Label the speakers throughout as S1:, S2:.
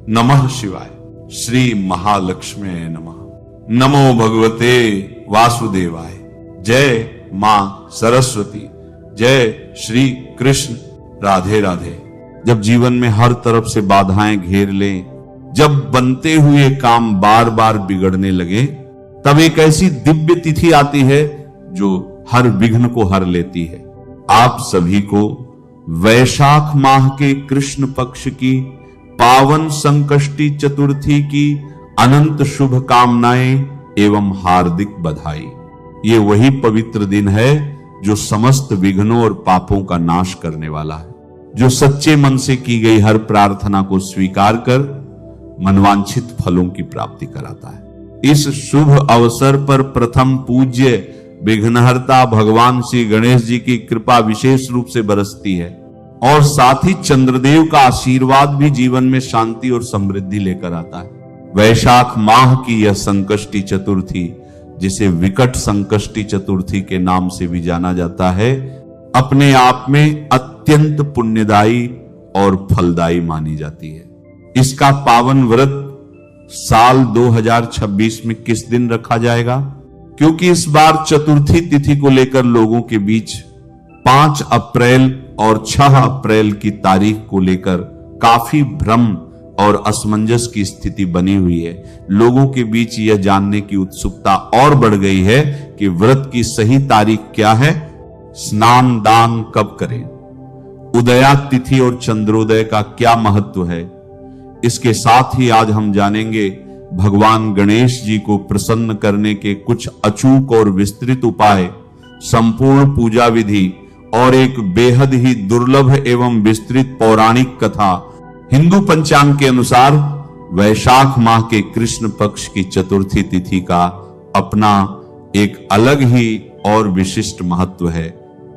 S1: नमः शिवाय। श्री महालक्ष्मी नमः। नमो भगवते वासुदेवाय। जय मां सरस्वती। जय श्री कृष्ण। राधे राधे। जब जीवन में हर तरफ से बाधाएं घेर लें, जब बनते हुए काम बार बार बिगड़ने लगे, तब एक ऐसी दिव्य तिथि आती है जो हर विघ्न को हर लेती है। आप सभी को वैशाख माह के कृष्ण पक्ष की पावन संकष्टी चतुर्थी की अनंत शुभकामनाएं एवं हार्दिक बधाई। ये वही पवित्र दिन है जो समस्त विघ्नों और पापों का नाश करने वाला है, जो सच्चे मन से की गई हर प्रार्थना को स्वीकार कर मनवांछित फलों की प्राप्ति कराता है। इस शुभ अवसर पर प्रथम पूज्य विघ्नहर्ता भगवान श्री गणेश जी की कृपा विशेष रूप से बरसती है और साथ ही चंद्रदेव का आशीर्वाद भी जीवन में शांति और समृद्धि लेकर आता है। वैशाख माह की यह संकष्टी चतुर्थी, जिसे विकट संकष्टी चतुर्थी के नाम से भी जाना जाता है, अपने आप में अत्यंत पुण्यदायी और फलदायी मानी जाती है। इसका पावन व्रत साल 2026 में किस दिन रखा जाएगा? क्योंकि इस बार चतुर्थी तिथि को लेकर लोगों के बीच 5 अप्रैल और 6 अप्रैल की तारीख को लेकर काफी भ्रम और असमंजस की स्थिति बनी हुई है। लोगों के बीच यह जानने की उत्सुकता और बढ़ गई है कि व्रत की सही तारीख क्या है, स्नान दान कब करें, उदया तिथि और चंद्रोदय का क्या महत्व है। इसके साथ ही आज हम जानेंगे भगवान गणेश जी को प्रसन्न करने के कुछ अचूक और विस्तृत उपाय, संपूर्ण पूजा विधि और एक बेहद ही दुर्लभ एवं विस्तृत पौराणिक कथा। हिंदू पंचांग के अनुसार वैशाख माह के कृष्ण पक्ष की चतुर्थी तिथि का अपना एक अलग ही और विशिष्ट महत्व है।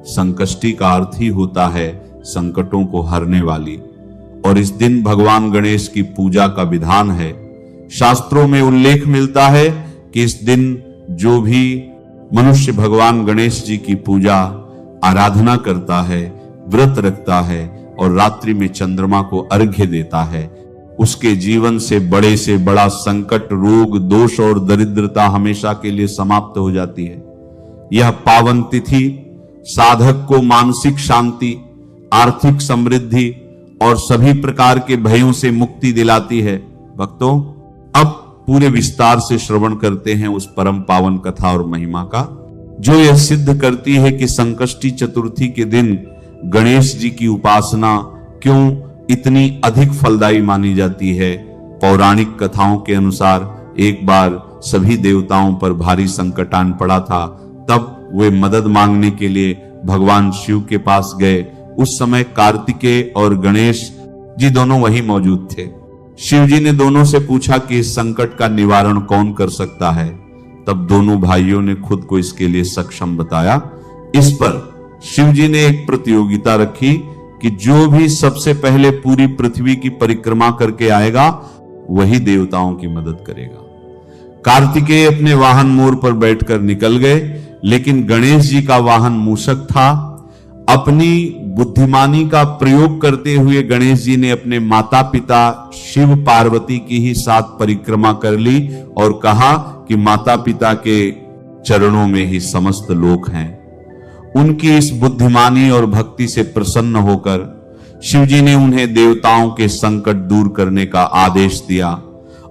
S1: संकष्टी का अर्थ ही होता है संकटों को हरने वाली, और इस दिन भगवान गणेश की पूजा का विधान है। शास्त्रों में उल्लेख मिलता है कि इस दिन जो भी मनुष्य भगवान गणेश जी की पूजा आराधना करता है, व्रत रखता है और रात्रि में चंद्रमा को अर्घ्य देता है, उसके जीवन से बड़ा संकट, रोग, दोष और दरिद्रता हमेशा के लिए समाप्त हो जाती है। यह पावन तिथि साधक को मानसिक शांति, आर्थिक समृद्धि और सभी प्रकार के भयों से मुक्ति दिलाती है। भक्तों, अब पूरे विस्तार से श्रवण करते हैं उस परम पावन कथा और महिमा का, जो यह सिद्ध करती है कि संकष्टी चतुर्थी के दिन गणेश जी की उपासना क्यों इतनी अधिक फलदायी मानी जाती है। पौराणिक कथाओं के अनुसार एक बार सभी देवताओं पर भारी संकट आन पड़ा था, तब वे मदद मांगने के लिए भगवान शिव के पास गए। उस समय कार्तिकेय और गणेश जी दोनों वहीं मौजूद थे। शिव जी ने दोनों से पूछा कि इस संकट का निवारण कौन कर सकता है। तब दोनों भाइयों ने खुद को इसके लिए सक्षम बताया। इस पर शिव जी ने एक प्रतियोगिता रखी कि जो भी सबसे पहले पूरी पृथ्वी की परिक्रमा करके आएगा, वही देवताओं की मदद करेगा। कार्तिकेय अपने वाहन मोर पर बैठकर निकल गए, लेकिन गणेश जी का वाहन मूषक था। अपनी बुद्धिमानी का प्रयोग करते हुए गणेश जी ने अपने माता पिता शिव पार्वती की ही साथ परिक्रमा कर ली और कहा कि माता पिता के चरणों में ही समस्त लोक हैं। उनकी इस बुद्धिमानी और भक्ति से प्रसन्न होकर शिव जी ने उन्हें देवताओं के संकट दूर करने का आदेश दिया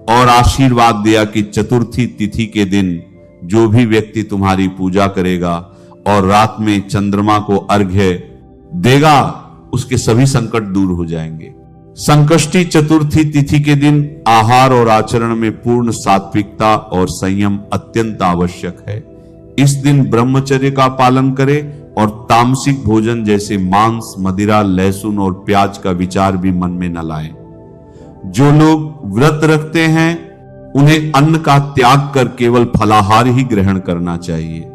S1: और आशीर्वाद दिया कि चतुर्थी तिथि के दिन जो भी व्यक्ति तुम्हारी पूजा करेगा और रात में चंद्रमा को अर्घ्य देगा, उसके सभी संकट दूर हो जाएंगे। संकष्टी चतुर्थी तिथि के दिन आहार और आचरण में पूर्ण सात्विकता और संयम अत्यंत आवश्यक है। इस दिन ब्रह्मचर्य का पालन करें और तामसिक भोजन जैसे मांस, मदिरा, लहसुन और प्याज का विचार भी मन में न लाएं। जो लोग व्रत रखते हैं उन्हें अन्न का त्याग कर केवल फलाहार ही ग्रहण करना चाहिए।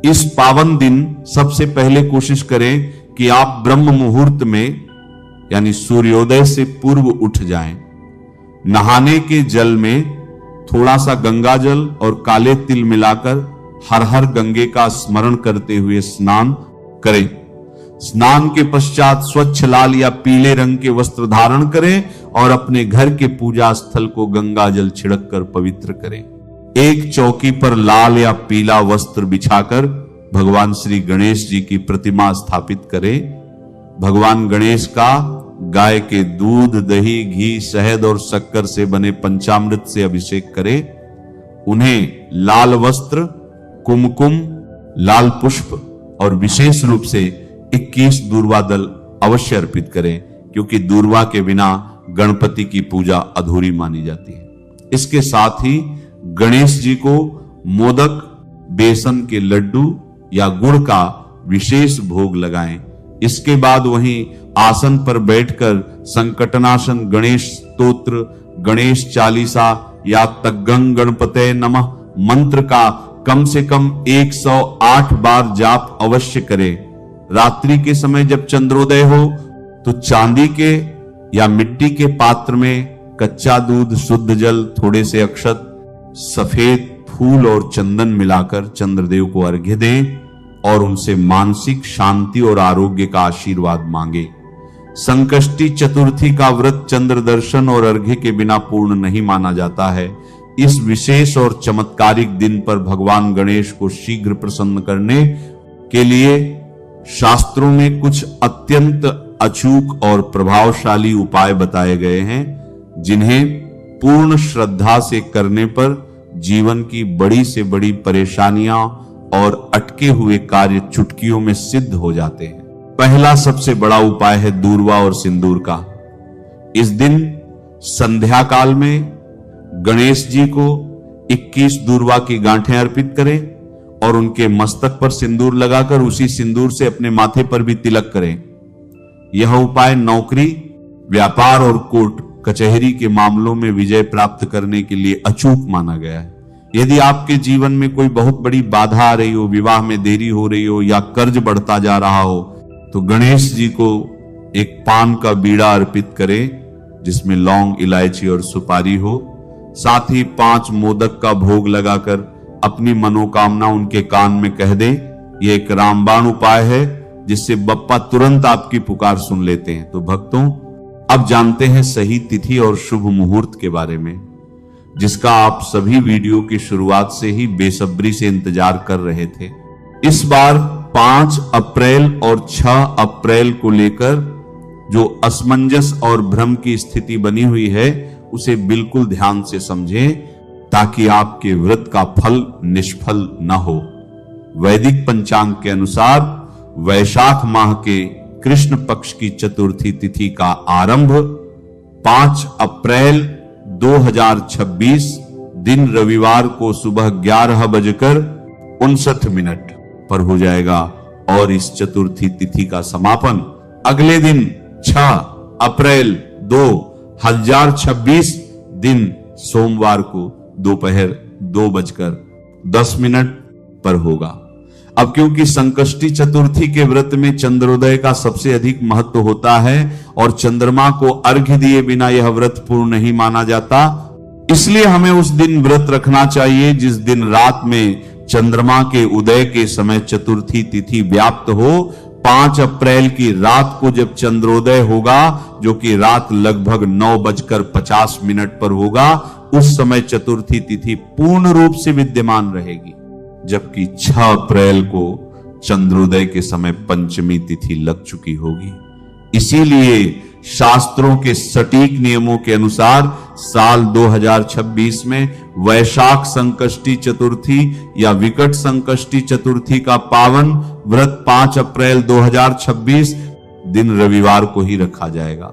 S1: इस पावन दिन सबसे पहले कोशिश करें कि आप ब्रह्म मुहूर्त में यानी सूर्योदय से पूर्व उठ जाएं। नहाने के जल में थोड़ा सा गंगा जल और काले तिल मिलाकर हर हर गंगे का स्मरण करते हुए स्नान करें। स्नान के पश्चात स्वच्छ लाल या पीले रंग के वस्त्र धारण करें और अपने घर के पूजा स्थल को गंगा जल छिड़क कर पवित्र करें। एक चौकी पर लाल या पीला वस्त्र बिछाकर भगवान श्री गणेश जी की प्रतिमा स्थापित करें। भगवान गणेश का गाय के दूध, दही, घी, शहद और शक्कर से बने पंचामृत से अभिषेक करें। उन्हें लाल वस्त्र, कुमकुम, लाल पुष्प और विशेष रूप से 21 दूर्वा दल अवश्य अर्पित करें, क्योंकि दूर्वा के बिना गणपति की पूजा अधूरी मानी जाती है। इसके साथ ही गणेश जी को मोदक, बेसन के लड्डू या गुड़ का विशेष भोग लगाएं। इसके बाद वहीं आसन पर बैठकर संकटनाशन गणेश स्तोत्र, गणेश चालीसा या तग्गं गणपते नमः मंत्र का कम से कम 108 बार जाप अवश्य करें। रात्रि के समय जब चंद्रोदय हो तो चांदी के या मिट्टी के पात्र में कच्चा दूध, शुद्ध जल, थोड़े से अक्षत, सफेद फूल और चंदन मिलाकर चंद्रदेव को अर्घ्य दें और उनसे मानसिक शांति और आरोग्य का आशीर्वाद मांगे। संकष्टी चतुर्थी का व्रत चंद्र दर्शन और अर्घ्य के बिना पूर्ण नहीं माना जाता है। इस विशेष और चमत्कारिक दिन पर भगवान गणेश को शीघ्र प्रसन्न करने के लिए शास्त्रों में कुछ अत्यंत अचूक और प्रभावशाली उपाय बताए गए हैं, जिन्हें पूर्ण श्रद्धा से करने पर जीवन की बड़ी से बड़ी परेशानियां और अटके हुए कार्य चुटकियों में सिद्ध हो जाते हैं। पहला सबसे बड़ा उपाय है दूर्वा और सिंदूर का। इस दिन संध्या काल में गणेश जी को 21 दूर्वा की गांठें अर्पित करें और उनके मस्तक पर सिंदूर लगाकर उसी सिंदूर से अपने माथे पर भी तिलक करें। यह उपाय नौकरी, व्यापार और कोर्ट कचहरी के मामलों में विजय प्राप्त करने के लिए अचूक माना गया है। यदि आपके जीवन में कोई बहुत बड़ी बाधा आ रही हो, विवाह में देरी हो रही हो या कर्ज बढ़ता जा रहा हो, तो गणेश जी को एक पान का बीड़ा अर्पित करें जिसमें लौंग, इलायची और सुपारी हो। साथ ही 5 मोदक का भोग लगाकर अपनी मनोकामना उनके कान में कह दे। यह एक रामबाण उपाय है जिससे बप्पा तुरंत आपकी पुकार सुन लेते हैं। तो भक्तों, अब जानते हैं सही तिथि और शुभ मुहूर्त के बारे में, जिसका आप सभी वीडियो की शुरुआत से ही बेसब्री से इंतजार कर रहे थे। इस बार 5 अप्रैल और 6 अप्रैल को लेकर जो असमंजस और भ्रम की स्थिति बनी हुई है, उसे बिल्कुल ध्यान से समझें ताकि आपके व्रत का फल निष्फल न हो। वैदिक पंचांग के अनुसार वैशाख माह के कृष्ण पक्ष की चतुर्थी तिथि का आरंभ 5 अप्रैल 2026 दिन रविवार को सुबह 11:59 पर हो जाएगा और इस चतुर्थी तिथि का समापन अगले दिन 6 अप्रैल 2026 दिन सोमवार को दोपहर 2:10 पर होगा। अब क्योंकि संकष्टी चतुर्थी के व्रत में चंद्रोदय का सबसे अधिक महत्व होता है और चंद्रमा को अर्घ्य दिए बिना यह व्रत पूर्ण नहीं माना जाता, इसलिए हमें उस दिन व्रत रखना चाहिए जिस दिन रात में चंद्रमा के उदय के समय चतुर्थी तिथि व्याप्त हो। 5 अप्रैल की रात को जब चंद्रोदय होगा, जो कि रात लगभग 9:50 पर होगा, उस समय चतुर्थी तिथि पूर्ण रूप से विद्यमान रहेगी। जबकि 6 अप्रैल को चंद्रोदय के समय पंचमी तिथि लग चुकी होगी। इसीलिए शास्त्रों के सटीक नियमों के अनुसार साल 2026 में वैशाख संकष्टी चतुर्थी या विकट संकष्टी चतुर्थी का पावन व्रत 5 अप्रैल 2026 दिन रविवार को ही रखा जाएगा।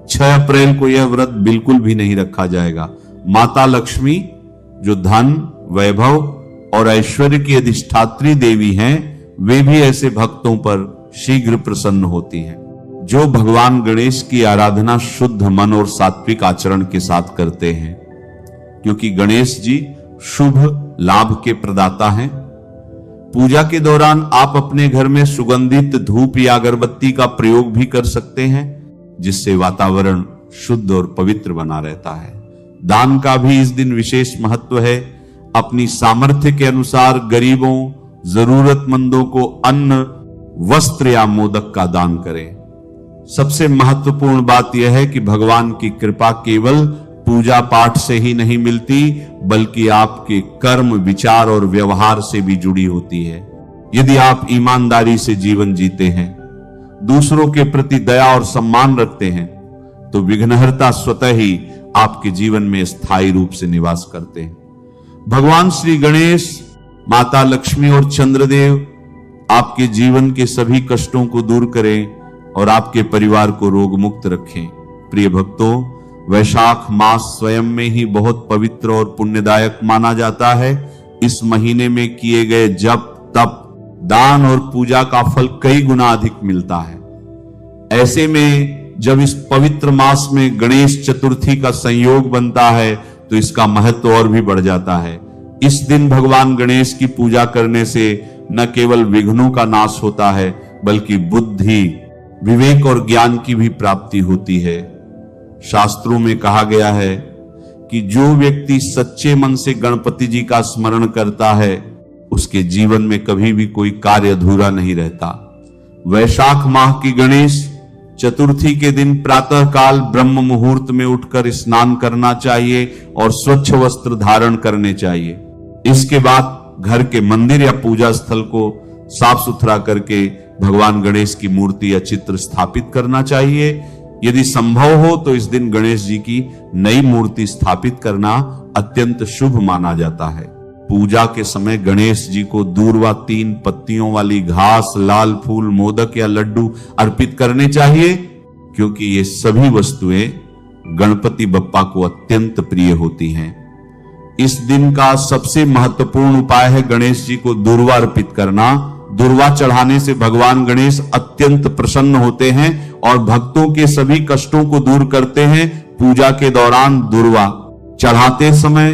S1: 6 अप्रैल को यह व्रत बिल्कुल भी नहीं रखा जाएगा। माता लक्ष्मी जो धन, वैभव और ऐश्वर्य की अधिष्ठात्री देवी हैं, वे भी ऐसे भक्तों पर शीघ्र प्रसन्न होती हैं जो भगवान गणेश की आराधना शुद्ध मन और सात्विक आचरण के साथ करते हैं, क्योंकि गणेश जी शुभ लाभ के प्रदाता हैं। पूजा के दौरान आप अपने घर में सुगंधित धूप या अगरबत्ती का प्रयोग भी कर सकते हैं, जिससे वातावरण शुद्ध और पवित्र बना रहता है। दान का भी इस दिन विशेष महत्व है। अपनी सामर्थ्य के अनुसार गरीबों, जरूरतमंदों को अन्न, वस्त्र या मोदक का दान करें। सबसे महत्वपूर्ण बात यह है कि भगवान की कृपा केवल पूजा पाठ से ही नहीं मिलती, बल्कि आपके कर्म, विचार और व्यवहार से भी जुड़ी होती है। यदि आप ईमानदारी से जीवन जीते हैं, दूसरों के प्रति दया और सम्मान रखते हैं, तो विघ्नहर्ता स्वतः ही आपके जीवन में स्थायी रूप से निवास करते हैं। भगवान श्री गणेश, माता लक्ष्मी और चंद्रदेव आपके जीवन के सभी कष्टों को दूर करें और आपके परिवार को रोग मुक्त रखें। प्रिय भक्तों, वैशाख मास स्वयं में ही बहुत पवित्र और पुण्यदायक माना जाता है। इस महीने में किए गए जप, तप, दान और पूजा का फल कई गुना अधिक मिलता है। ऐसे में जब इस पवित्र मास में गणेश चतुर्थी का संयोग बनता है तो इसका महत्व और भी बढ़ जाता है। इस दिन भगवान गणेश की पूजा करने से न केवल विघ्नों का नाश होता है, बल्कि बुद्धि, विवेक और ज्ञान की भी प्राप्ति होती है। शास्त्रों में कहा गया है कि जो व्यक्ति सच्चे मन से गणपति जी का स्मरण करता है, उसके जीवन में कभी भी कोई कार्य अधूरा नहीं रहता। वैशाख माह की गणेश चतुर्थी के दिन प्रातः काल ब्रह्म मुहूर्त में उठकर स्नान करना चाहिए और स्वच्छ वस्त्र धारण करने चाहिए। इसके बाद घर के मंदिर या पूजा स्थल को साफ सुथरा करके भगवान गणेश की मूर्ति या चित्र स्थापित करना चाहिए। यदि संभव हो तो इस दिन गणेश जी की नई मूर्ति स्थापित करना अत्यंत शुभ माना जाता है। पूजा के समय गणेश जी को दूर्वा 3 पत्तियों वाली घास, लाल फूल, मोदक या लड्डू अर्पित करने चाहिए, क्योंकि ये सभी वस्तुएं गणपति बप्पा को अत्यंत प्रिय होती हैं। इस दिन का सबसे महत्वपूर्ण उपाय है गणेश जी को दूर्वा अर्पित करना। दूर्वा चढ़ाने से भगवान गणेश अत्यंत प्रसन्न होते हैं और भक्तों के सभी कष्टों को दूर करते हैं। पूजा के दौरान दूर्वा चढ़ाते समय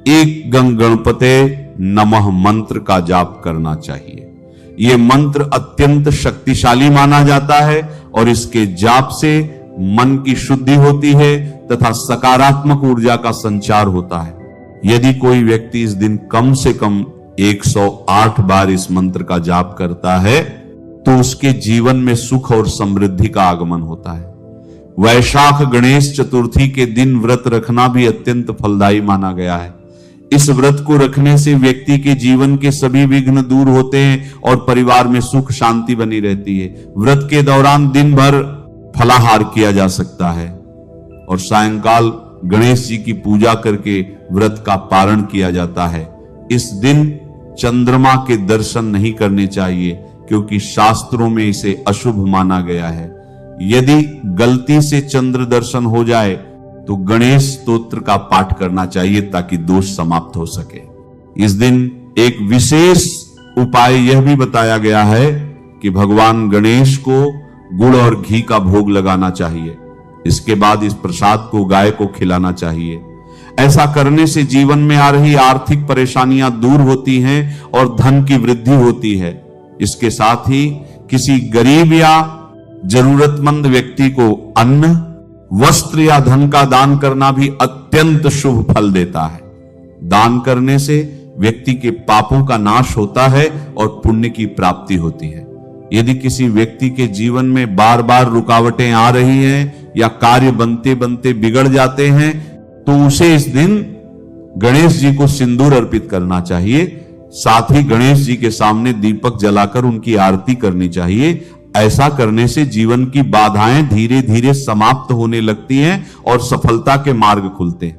S1: एक गं गणपते नमः मंत्र का जाप करना चाहिए। यह मंत्र अत्यंत शक्तिशाली माना जाता है और इसके जाप से मन की शुद्धि होती है तथा सकारात्मक ऊर्जा का संचार होता है। यदि कोई व्यक्ति इस दिन कम से कम 108 बार इस मंत्र का जाप करता है तो उसके जीवन में सुख और समृद्धि का आगमन होता है। वैशाख गणेश चतुर्थी के दिन व्रत रखना भी अत्यंत फलदायी माना गया है। इस व्रत को रखने से व्यक्ति के जीवन के सभी विघ्न दूर होते हैं और परिवार में सुख शांति बनी रहती है। व्रत के दौरान दिन भर फलाहार किया जा सकता है और सायंकाल गणेश जी की पूजा करके व्रत का पारण किया जाता है। इस दिन चंद्रमा के दर्शन नहीं करने चाहिए, क्योंकि शास्त्रों में इसे अशुभ माना गया है। यदि गलती से चंद्र दर्शन हो जाए तो गणेश स्तोत्र का पाठ करना चाहिए ताकि दोष समाप्त हो सके। इस दिन एक विशेष उपाय यह भी बताया गया है कि भगवान गणेश को गुड़ और घी का भोग लगाना चाहिए। इसके बाद इस प्रसाद को गाय को खिलाना चाहिए। ऐसा करने से जीवन में आ रही आर्थिक परेशानियां दूर होती हैं और धन की वृद्धि होती है। इसके साथ ही किसी गरीब या जरूरतमंद व्यक्ति को अन्न, वस्त्र या धन का दान करना भी अत्यंत शुभ फल देता है। दान करने से व्यक्ति के पापों का नाश होता है और पुण्य की प्राप्ति होती है। यदि किसी व्यक्ति के जीवन में बार बार रुकावटें आ रही हैं या कार्य बनते बनते बिगड़ जाते हैं तो उसे इस दिन गणेश जी को सिंदूर अर्पित करना चाहिए। साथ ही गणेश जी के सामने दीपक जलाकर उनकी आरती करनी चाहिए। ऐसा करने से जीवन की बाधाएं धीरे धीरे समाप्त होने लगती हैं और सफलता के मार्ग खुलते हैं।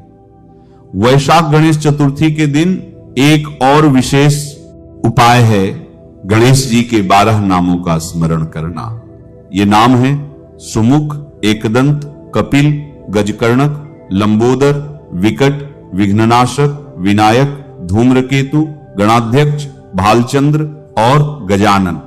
S1: वैशाख गणेश चतुर्थी के दिन एक और विशेष उपाय है गणेश जी के 12 नामों का स्मरण करना। ये नाम है सुमुख, एकदंत, कपिल, गजकर्णक, लंबोदर, विकट, विघ्ननाशक, विनायक, धूम्रकेतु, गणाध्यक्ष, भालचंद्र और गजानन।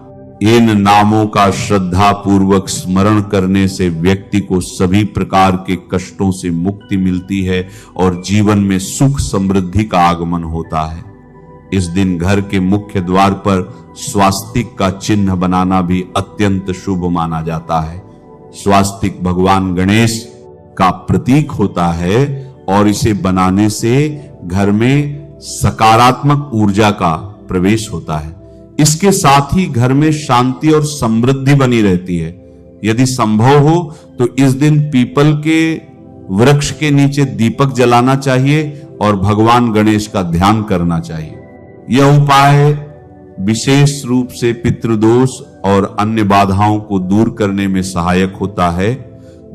S1: इन नामों का श्रद्धा पूर्वक स्मरण करने से व्यक्ति को सभी प्रकार के कष्टों से मुक्ति मिलती है और जीवन में सुख समृद्धि का आगमन होता है। इस दिन घर के मुख्य द्वार पर स्वास्तिक का चिन्ह बनाना भी अत्यंत शुभ माना जाता है। स्वास्तिक भगवान गणेश का प्रतीक होता है और इसे बनाने से घर में सकारात्मक ऊर्जा का प्रवेश होता है। इसके साथ ही घर में शांति और समृद्धि बनी रहती है। यदि संभव हो तो इस दिन पीपल के वृक्ष के नीचे दीपक जलाना चाहिए और भगवान गणेश का ध्यान करना चाहिए। यह उपाय विशेष रूप से पितृदोष और अन्य बाधाओं को दूर करने में सहायक होता है।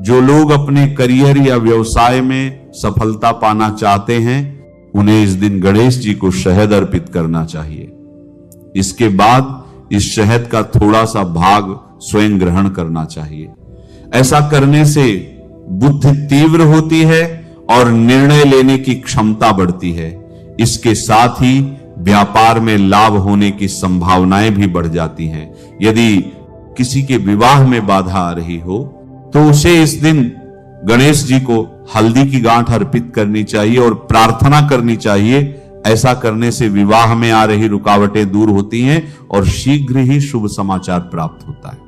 S1: जो लोग अपने करियर या व्यवसाय में सफलता पाना चाहते हैं, उन्हें इस दिन गणेश जी को शहद अर्पित करना चाहिए। इसके बाद इस शहद का थोड़ा सा भाग स्वयं ग्रहण करना चाहिए। ऐसा करने से बुद्धि तीव्र होती है और निर्णय लेने की क्षमता बढ़ती है। इसके साथ ही व्यापार में लाभ होने की संभावनाएं भी बढ़ जाती हैं। यदि किसी के विवाह में बाधा आ रही हो तो उसे इस दिन गणेश जी को हल्दी की गांठ अर्पित करनी चाहिए और प्रार्थना करनी चाहिए। ऐसा करने से विवाह में आ रही रुकावटें दूर होती हैं और शीघ्र ही शुभ समाचार प्राप्त होता है।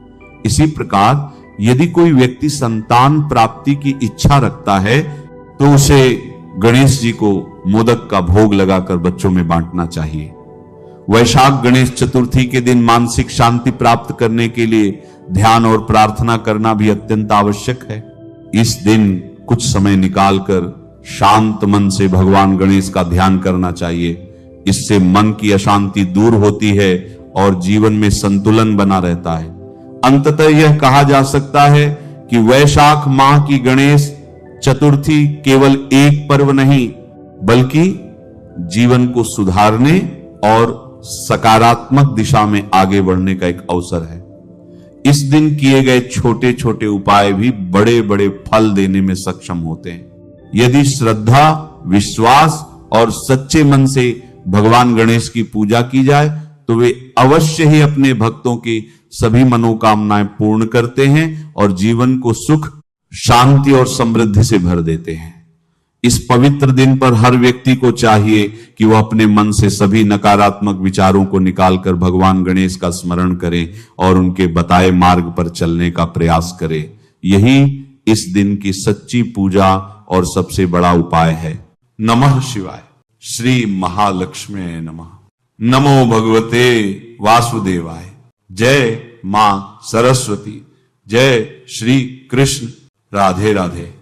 S1: इसी प्रकार यदि कोई व्यक्ति संतान प्राप्ति की इच्छा रखता है तो उसे गणेश जी को मोदक का भोग लगाकर बच्चों में बांटना चाहिए। वैशाख गणेश चतुर्थी के दिन मानसिक शांति प्राप्त करने के लिए ध्यान और प्रार्थना करना भी अत्यंत आवश्यक है। इस दिन कुछ समय निकालकर शांत मन से भगवान गणेश का ध्यान करना चाहिए। इससे मन की अशांति दूर होती है और जीवन में संतुलन बना रहता है। अंततः यह कहा जा सकता है कि वैशाख माह की गणेश चतुर्थी केवल एक पर्व नहीं बल्कि जीवन को सुधारने और सकारात्मक दिशा में आगे बढ़ने का एक अवसर है। इस दिन किए गए छोटे छोटे उपाय भी बड़े बड़े फल देने में सक्षम होते हैं। यदि श्रद्धा, विश्वास और सच्चे मन से भगवान गणेश की पूजा की जाए तो वे अवश्य ही अपने भक्तों की सभी मनोकामनाएं पूर्ण करते हैं और जीवन को सुख, शांति और समृद्धि से भर देते हैं। इस पवित्र दिन पर हर व्यक्ति को चाहिए कि वह अपने मन से सभी नकारात्मक विचारों को निकालकर भगवान गणेश का स्मरण करे और उनके बताए मार्ग पर चलने का प्रयास करे। यही इस दिन की सच्ची पूजा और सबसे बड़ा उपाय है। नमः शिवाय। श्री महालक्ष्मी नमः। नमो भगवते वासुदेवाय। जय मां सरस्वती। जय श्री कृष्ण। राधे राधे।